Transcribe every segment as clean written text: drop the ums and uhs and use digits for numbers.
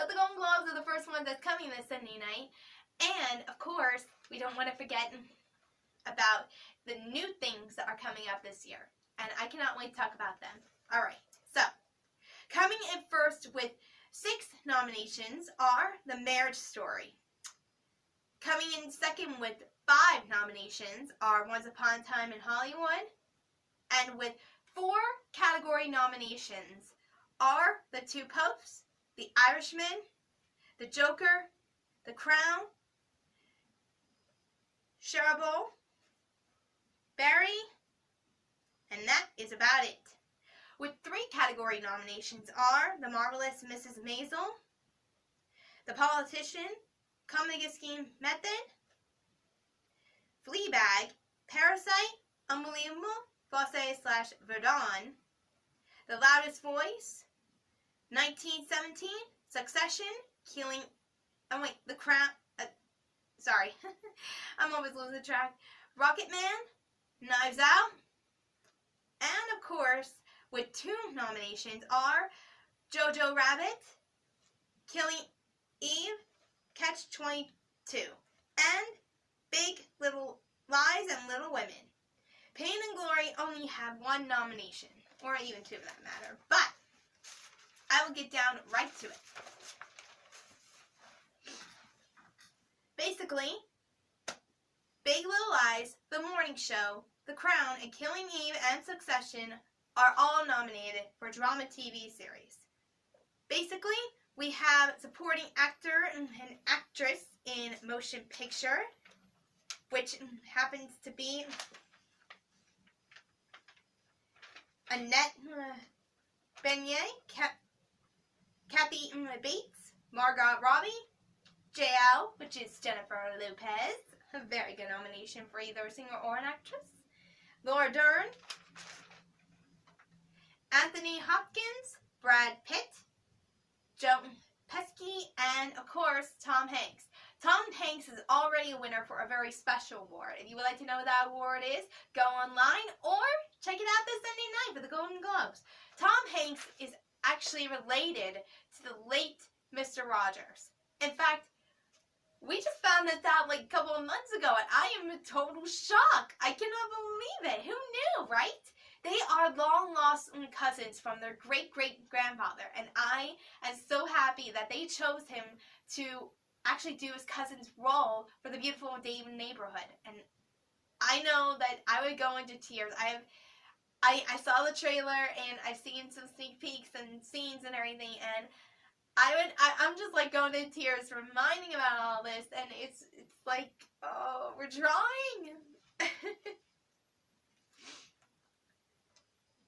But the Golden Globes are the first one that's coming this Sunday night. And, of course, we don't want to forget about the new things that are coming up this year. And I cannot wait to talk about them. Alright, so, coming in first with 6 nominations are The Marriage Story. Coming in second with 5 nominations are Once Upon a Time in Hollywood. And with 4 category nominations are The Two Popes, The Irishman, The Joker, The Crown, Chernobyl, Barry, and that is about it. With 3 category nominations are The Marvelous Mrs. Maisel, The Politician, Comedy Scheme Method, Fleabag, Parasite, Unbelievable, Fosse/Verdun, The Loudest Voice, 1917, Succession, The Crown, sorry, I'm always losing track, Rocketman, Knives Out, and of course, with 2 nominations are Jojo Rabbit, Killing Eve, Catch-22, and Big Little Lies and Little Women. Pain and Glory only have 1 nomination, or even 2 for that matter, but I will get down right to it. Basically, Big Little Lies, The Morning Show, The Crown, and Killing Eve and Succession are all nominated for drama TV series. Basically, we have supporting actor and actress in motion picture, which happens to be Annette Benet, Kathy Bates, Margot Robbie, JL, which is Jennifer Lopez, a very good nomination for either a singer or an actress, Laura Dern, Anthony Hopkins, Brad Pitt, Joe Pesci, and of course Tom Hanks. Tom Hanks is already a winner for a very special award. If you would like to know what that award is, go online or check it out this Sunday night for the Golden Globes. Tom Hanks is actually related to the late Mr. Rogers. In fact, we just found this out like a couple of months ago, and I am in total shock. I cannot believe it. Who knew, right? They are long-lost cousins from their great-great-grandfather, and I am so happy that they chose him to actually do his cousin's role for the beautiful David neighborhood. And I know that I would go into tears. I saw the trailer, and I've seen some sneak peeks and scenes and everything, and I'm just like going into tears reminding about all this, and it's like, oh, we're drawing.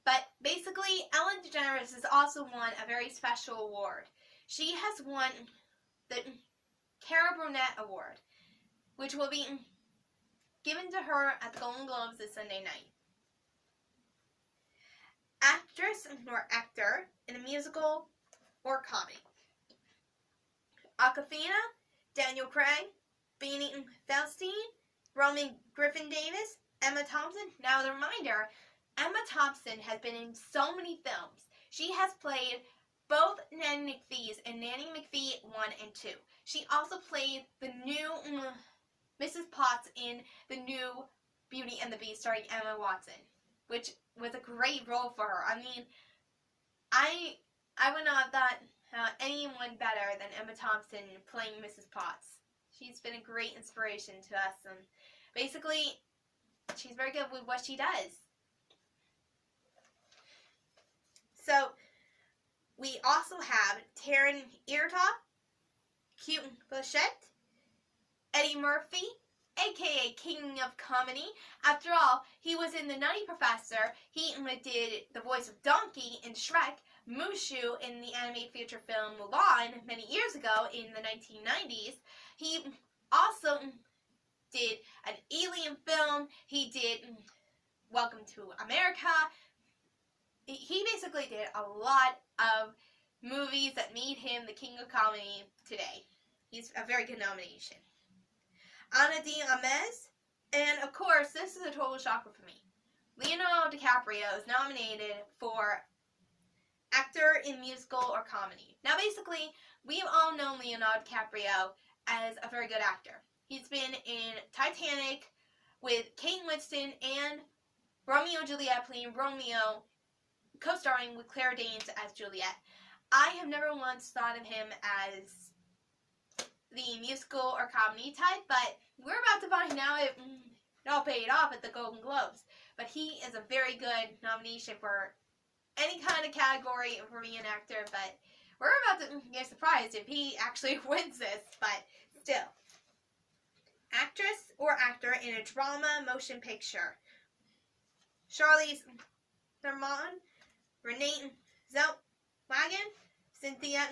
But basically, Ellen DeGeneres has also won a very special award. She has won the Cara Burnett Award, which will be given to her at the Golden Globes this Sunday night. Actress or actor in a musical or comedy. Awkwafina, Daniel Craig, Beanie Feldstein, Roman Griffin Davis, Emma Thompson. Now, as a reminder, Emma Thompson has been in so many films. She has played both Nanny McPhee's in Nanny McPhee 1 and 2. She also played the new Mrs. Potts in the new Beauty and the Beast starring Emma Watson, which was a great role for her. I mean, I would not have thought anyone better than Emma Thompson playing Mrs. Potts. She's been a great inspiration to us, and basically, she's very good with what she does. So, we also have Taron Egerton, Cute Blanchett, Eddie Murphy, aka King of Comedy. After all, he was in The Nutty Professor. He did the voice of Donkey in Shrek, Mushu in the animated feature film Mulan many years ago in the 1990s. He also did an alien film. He did Welcome to America. He basically did a lot of movies that made him the king of comedy today. He's a very good nomination. Ana de Armas, and of course, this is a total shocker for me. Leonardo DiCaprio is nominated for actor in musical or comedy. Now basically, we've all known Leonardo DiCaprio as a very good actor. He's been in Titanic with Kate Winslet and Romeo and Juliet playing Romeo, co-starring with Claire Danes as Juliet. I have never once thought of him as the musical or comedy type, but we're about to find out if it all paid off at the Golden Globes. But he is a very good nomination for any kind of category for being an actor, but we're about to get surprised if he actually wins this, but still. Actress or actor in a drama motion picture. Charlize Theron, Renee Zellweger, Cynthia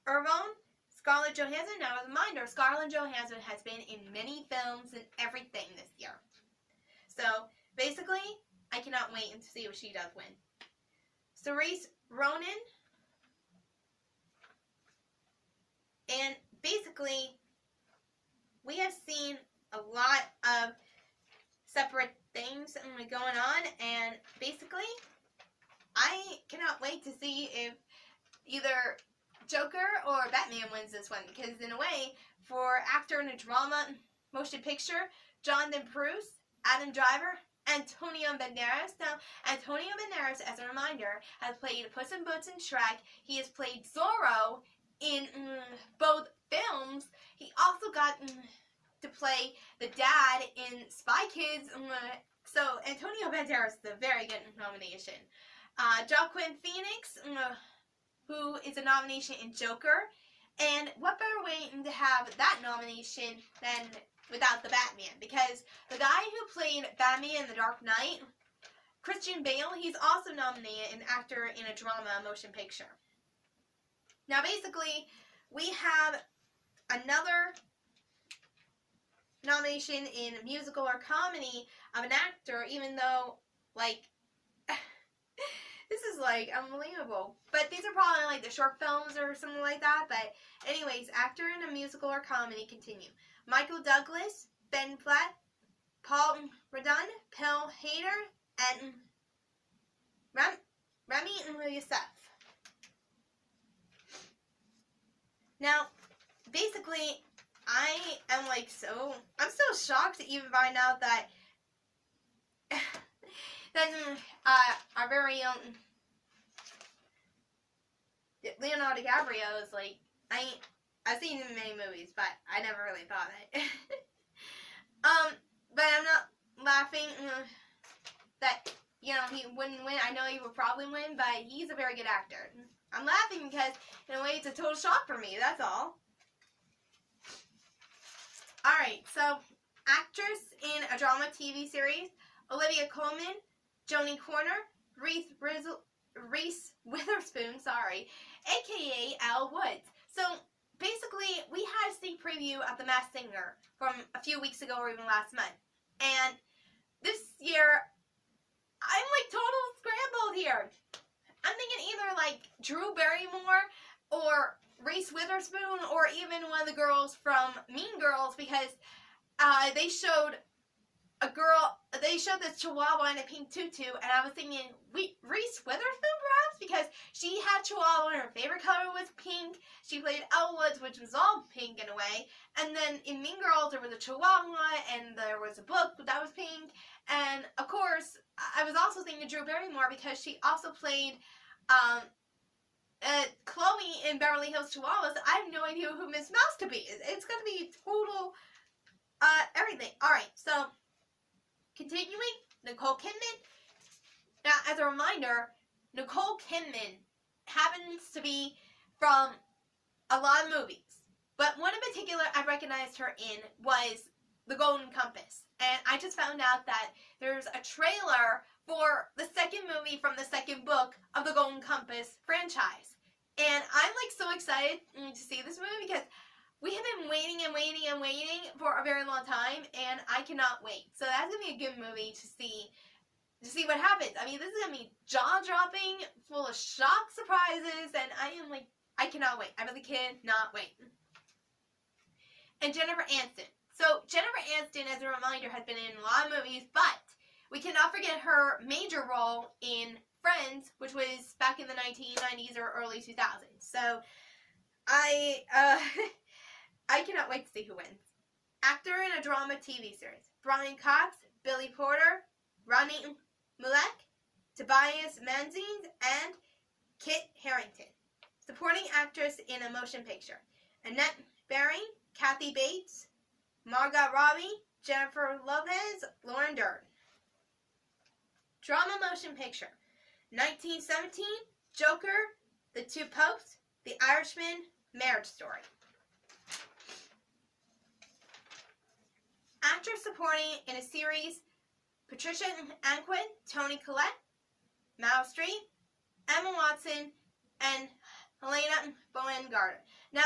Erivo, Scarlett Johansson. Now, as a reminder, Scarlett Johansson has been in many films and everything this year. So, basically, I cannot wait to see what she does win. Saoirse Ronan. And basically, we have seen a lot of separate things going on, and basically, I cannot wait to see if either Joker or Batman wins this one, because in a way, for actor in a drama motion picture, Jonathan Pryce, Adam Driver, Antonio Banderas. Now, Antonio Banderas, as a reminder, has played Puss in Boots and Shrek. He has played Zorro in both films. He also got to play the dad in Spy Kids. So, Antonio Banderas is a very good nomination. Joaquin Phoenix, who is a nomination in Joker. And what better way to have that nomination than without the Batman? Because the guy who played Batman in The Dark Knight, Christian Bale, he's also nominated an actor in a drama motion picture. Now basically, we have another nomination in musical or comedy of an actor, even though, like, this is, like, unbelievable. But these are probably, like, the short films or something like that. But anyways, actor in a musical or comedy, continue. Michael Douglas, Ben Platt, Paul Radon, Bill Hader, and Rami Youssef. Now, basically, I am, like, I'm so shocked to even find out that our very own Leonardo DiCaprio is, like, I've seen him in many movies, but I never really thought it. But I'm not laughing that, you know, he wouldn't win. I know he would probably win, but he's a very good actor. I'm laughing because, in a way, it's a total shock for me, that's all. Alright, so, actress in a drama TV series, Olivia Colman, Jodie Comer, Reese Witherspoon, aka Elle Woods. So, basically, we had a sneak preview of The Masked Singer from a few weeks ago or even last month. And this year, I'm, like, total scrambled here. I'm thinking either, like, Drew Barrymore or Reese Witherspoon or even one of the girls from Mean Girls, because they showed this chihuahua in a pink tutu, and I was thinking, Reese Witherspoon perhaps, because she had chihuahua and her favorite color was pink. She played Elle Woods, which was all pink in a way, and then in Mean Girls there was a chihuahua and there was a book that was pink, and of course I was also thinking Drew Barrymore because she also played Chloe in Beverly Hills Chihuahuas. I have no idea who Miss Mouse could be. It's going to be total everything. Alright, so continuing, Nicole Kidman. Now, as a reminder, Nicole Kidman happens to be from a lot of movies. But one in particular I recognized her in was The Golden Compass. And I just found out that there's a trailer for the second movie from the second book of the Golden Compass franchise. And I'm, like, so excited to see this movie because we have been waiting and waiting and waiting for a very long time, and I cannot wait. So that's going to be a good movie to see what happens. I mean, this is going to be jaw-dropping, full of shock surprises, and I cannot wait. I really cannot wait. And Jennifer Aniston. So, Jennifer Aniston, as a reminder, has been in a lot of movies, but we cannot forget her major role in Friends, which was back in the 1990s or early 2000s. So I I cannot wait to see who wins. Actor in a drama TV series: Brian Cox, Billy Porter, Ronnie Mulek, Tobias Menzies, and Kit Harington. Supporting actress in a motion picture: Annette Bening, Kathy Bates, Margot Robbie, Jennifer Lopez, Lauren Dern. Drama motion picture: 1917, Joker, The Two Popes, The Irishman, Marriage Story. Actress supporting in a series: Patricia Arquette, Toni Collette, Meryl Streep, Emma Watson, and Helena Bonham Carter. Now,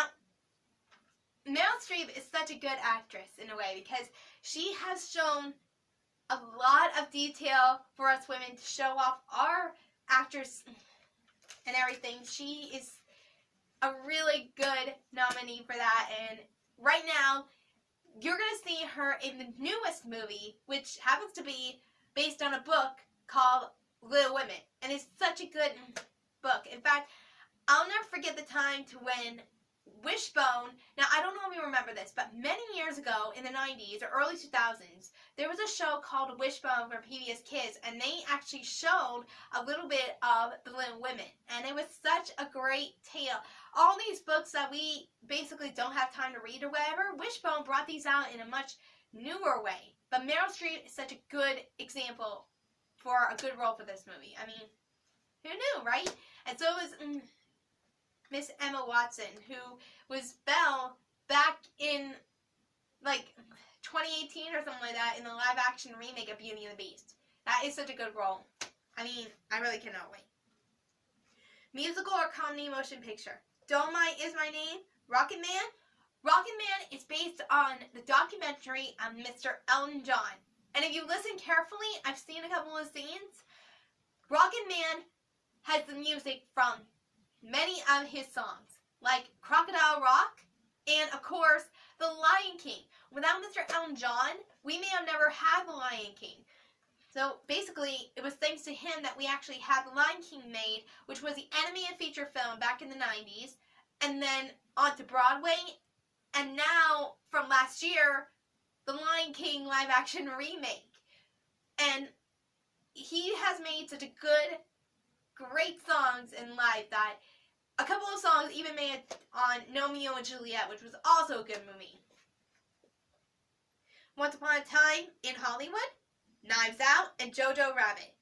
Meryl Streep is such a good actress in a way because she has shown a lot of detail for us women to show off our actors and everything. She is a really good nominee for that, and right now you're going to see her in the newest movie, which happens to be based on a book called Little Women, and it's such a good book. In fact, I'll never forget the time to when Wishbone, now I don't know if you remember this, but many years ago in the 90s or early 2000s, there was a show called Wishbone for PBS Kids, and they actually showed a little bit of the Little Women, and it was such a great tale. All these books that we basically don't have time to read or whatever, Wishbone brought these out in a much newer way. But Meryl Streep is such a good example for a good role for this movie. I mean, who knew, right? And so it was Miss Emma Watson, who was Belle back in like 2018 or something like that in the live action remake of Beauty and the Beast. That is such a good role. I mean, I really cannot wait. Musical or comedy motion picture: Dolomite Is My Name, Rocket Man. Rocket Man is based on the documentary on Mr. Elton John. And if you listen carefully, I've seen a couple of scenes. Rocket Man has the music from many of his songs, like Crocodile Rock, and of course, The Lion King. Without Mr. Elton John, we may have never had The Lion King. So basically, it was thanks to him that we actually had The Lion King made, which was the animated feature film back in the 90s, and then on to Broadway, and now, from last year, The Lion King live action remake. And he has made such a good, great songs in life that a couple of songs even made it on Romeo and Juliet, which was also a good movie. Once Upon a Time in Hollywood, Knives Out, and Jojo Rabbit.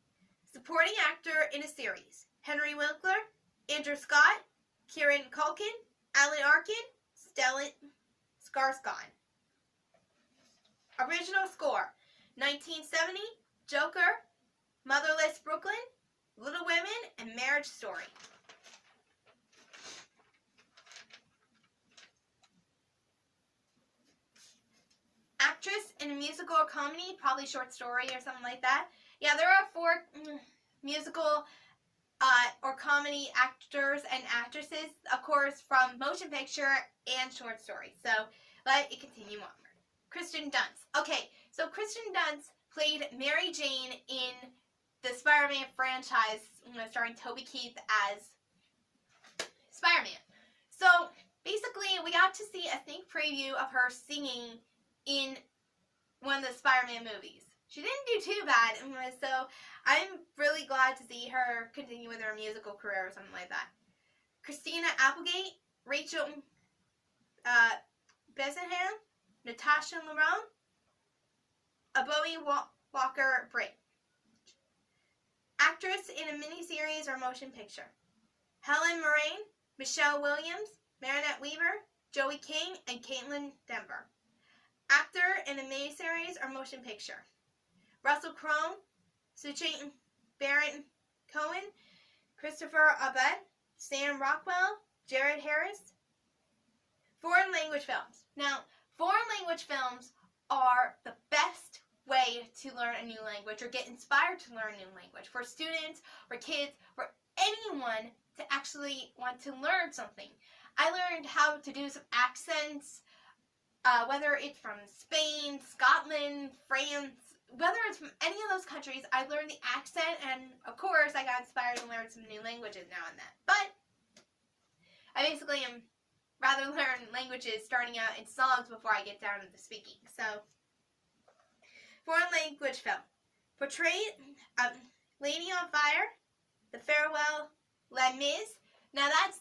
Supporting actor in a series: Henry Winkler, Andrew Scott, Kieran Culkin, Alan Arkin, Stellan Skarsgård. Original score: 1970, Joker, Motherless Brooklyn, Little Women, and Marriage Story. Actress in a musical or comedy, probably short story or something like that. Yeah, there are 4 musical or comedy actors and actresses, of course, from motion picture and short story. So let it continue on. Kristen Dunst. Okay, so Kristen Dunst played Mary Jane in the Spider-Man franchise, starring Toby Keith as Spider-Man. So basically, we got to see a sneak preview of her singing in one of the Spider-Man movies. She didn't do too bad, so I'm really glad to see her continue with her musical career or something like that. Christina Applegate, Rachel Brosnahan, Natasha Lyonne, Abomi Walker-Bridge. Actress in a miniseries or motion picture: Helen Mirren, Michelle Williams, Marinette Weaver, Joey King, and Caitlin Denver. Actor in a miniseries or motion picture: Russell Crowe, Saoirse Baron Cohen, Christopher Abbott, Sam Rockwell, Jared Harris. Foreign language films. Now, foreign language films are the best way to learn a new language or get inspired to learn a new language for students, for kids, for anyone to actually want to learn something. I learned how to do some accents, whether it's from Spain, Scotland, France, whether it's from any of those countries, I learned the accent, and of course, I got inspired to learn some new languages now and then. But I basically am rather learn languages starting out in songs before I get down to the speaking. So, foreign language film. Portrayed Lady on Fire, The Farewell, Les Mis. Now that's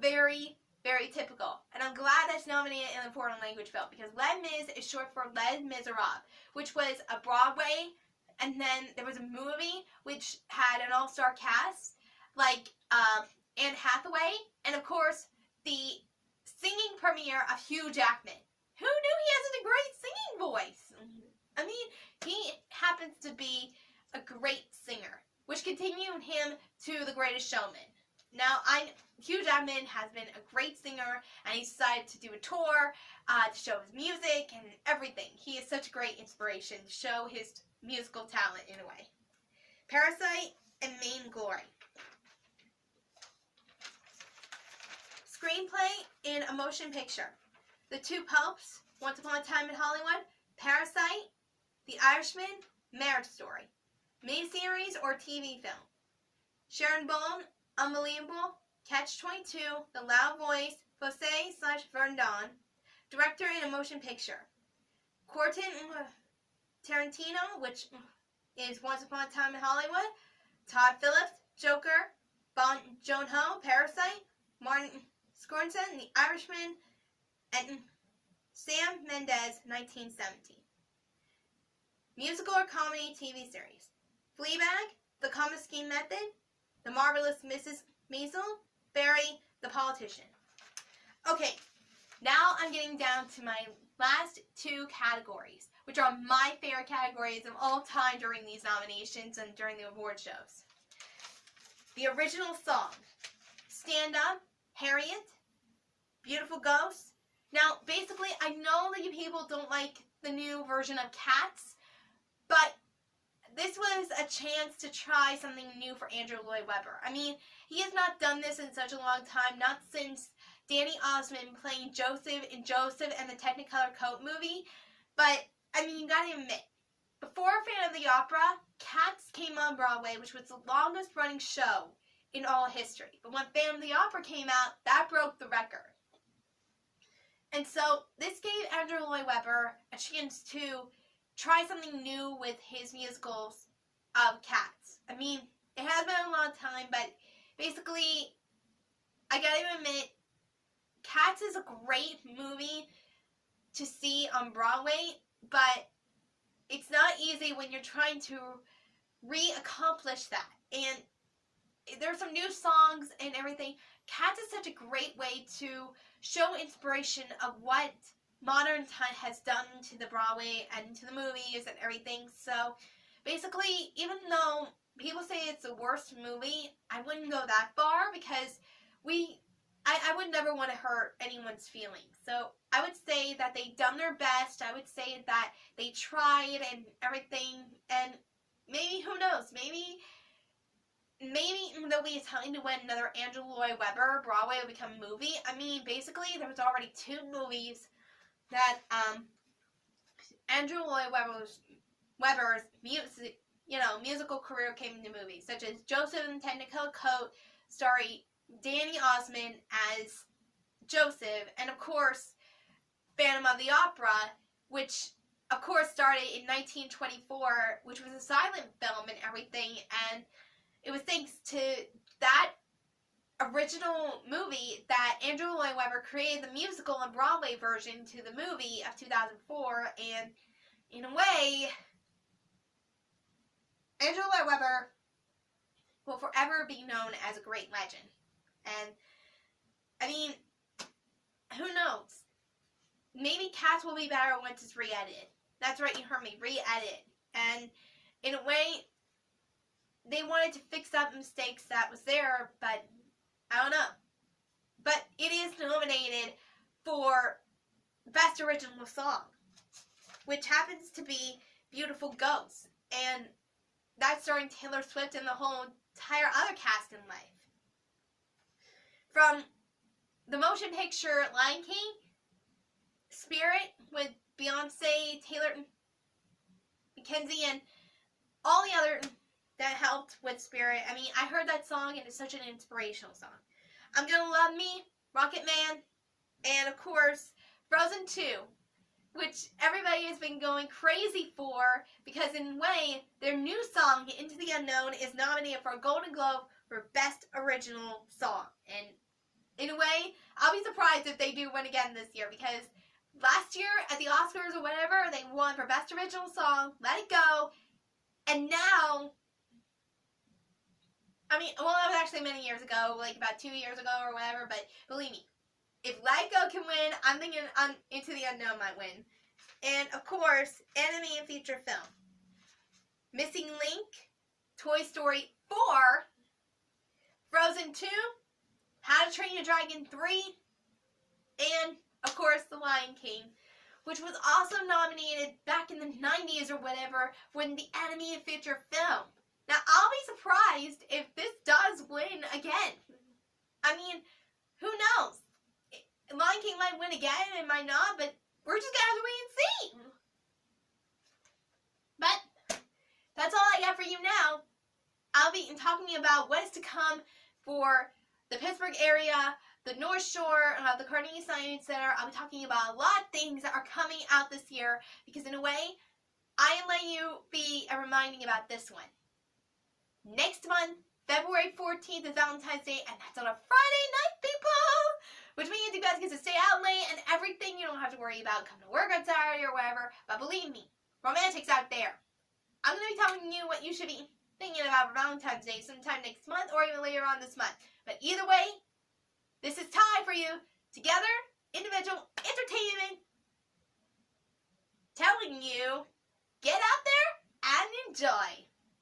very, very typical. And I'm glad that's nominated in a foreign language film because Les Mis is short for Les Miserables, which was a Broadway, and then there was a movie which had an all-star cast like Anne Hathaway, and of course the singing premiere of Hugh Jackman. Who knew he has a great singing voice? I mean, he happens to be a great singer, which continued him to The Greatest Showman. Now, Hugh Jackman has been a great singer, and he decided to do a tour to show his music and everything. He is such a great inspiration to show his musical talent in a way. Parasite and Main Glory. Screenplay in a motion picture. The Two Popes, Once Upon a Time in Hollywood, Parasite, The Irishman, Marriage Story. Miniseries or TV film. Sharon Bone, Unbelievable, Catch-22, The Loud Voice, Fosse/Verdun, director in a motion picture. Quentin Tarantino, which is Once Upon a Time in Hollywood, Todd Phillips, Joker, Bong Joon-ho, Parasite, Martin Scorsese, The Irishman, and Sam Mendes, 1917. Musical or comedy TV series. Fleabag, The Common Scheme Method, The Marvelous Mrs. Maisel, Barry, The Politician. Okay, now I'm getting down to my last two categories, which are my favorite categories of all time during these nominations and during the award shows. The original song. Stand Up, Harriet, Beautiful Ghost. Now, basically, I know that you people don't like the new version of Cats, but this was a chance to try something new for Andrew Lloyd Webber. I mean, he has not done this in such a long time, not since Danny Osmond playing Joseph in Joseph and the Technicolor Coat movie. But, I mean, you gotta admit, before Phantom of the Opera, Cats came on Broadway, which was the longest running show in all history. But when Phantom of the Opera came out, that broke the record. And so, this gave Andrew Lloyd Webber a chance to try something new with his musicals of Cats. I mean, it has been a long time, but basically, I gotta admit, Cats is a great movie to see on Broadway, but it's not easy when you're trying to re-accomplish that. And there's some new songs and everything. Cats is such a great way to show inspiration of what modern time has done to the Broadway and to the movies and everything. So basically, even though people say it's the worst movie, I wouldn't go that far because I would never want to hurt anyone's feelings. So I would say that they've done their best. I would say that they tried and everything. And maybe, who knows, maybe there'll be a time to when another Andrew Lloyd Webber Broadway will become a movie. I mean, basically, there was already 2 movies that Andrew Lloyd Webber's musical career came into movies, such as Joseph and the Technicolor Coat, starring Danny Osmond as Joseph, and of course, Phantom of the Opera, which of course started in 1924, which was a silent film and everything, and it was thanks to that original movie that Andrew Lloyd Webber created the musical and Broadway version to the movie of 2004, and in a way, Andrew Lloyd Webber will forever be known as a great legend. And, I mean, who knows? Maybe Cats will be better once it's re-edited. That's right, you heard me, re-edit. And, in a way, they wanted to fix up mistakes that was there, but I don't know. But it is nominated for Best Original Song, which happens to be Beautiful Ghost. And that's starring Taylor Swift and the whole entire other cast in life. From the motion picture Lion King, Spirit with Beyonce, Taylor, Mackenzie and all the other that helped with Spirit. I mean, I heard that song and it's such an inspirational song. I'm Gonna Love Me, Rocket Man, and of course, Frozen 2, which everybody has been going crazy for because in a way, their new song, Into the Unknown, is nominated for a Golden Globe for Best Original Song. And in a way, I'll be surprised if they do win again this year because last year at the Oscars or whatever, they won for Best Original Song, Let It Go, and now, I mean, well, that was actually many years ago, like about 2 years ago or whatever, but believe me, if Let It Go can win, I'm thinking Into the Unknown might win. And, of course, animated feature film. Missing Link, Toy Story 4, Frozen 2, How to Train Your Dragon 3, and, of course, The Lion King, which was also nominated back in the 90s or whatever when the animated feature film. Now, I'll be surprised if this does win again. I mean, who knows? Lion King might win again, it might not, but we're just going to have to wait and see. But that's all I got for you now. I'll be talking about what is to come for the Pittsburgh area, the North Shore, the Carnegie Science Center. I'll be talking about a lot of things that are coming out this year because in a way, I am letting you be reminding about this one. Next month, February 14th is Valentine's Day, and that's on a Friday night, people! Which means you guys get to stay out late and everything. You don't have to worry about coming to work on Saturday or whatever. But believe me, romantics out there. I'm going to be telling you what you should be thinking about for Valentine's Day sometime next month or even later on this month. But either way, this is T.I.E for you. Together, individual, entertainment, telling you, get out there and enjoy.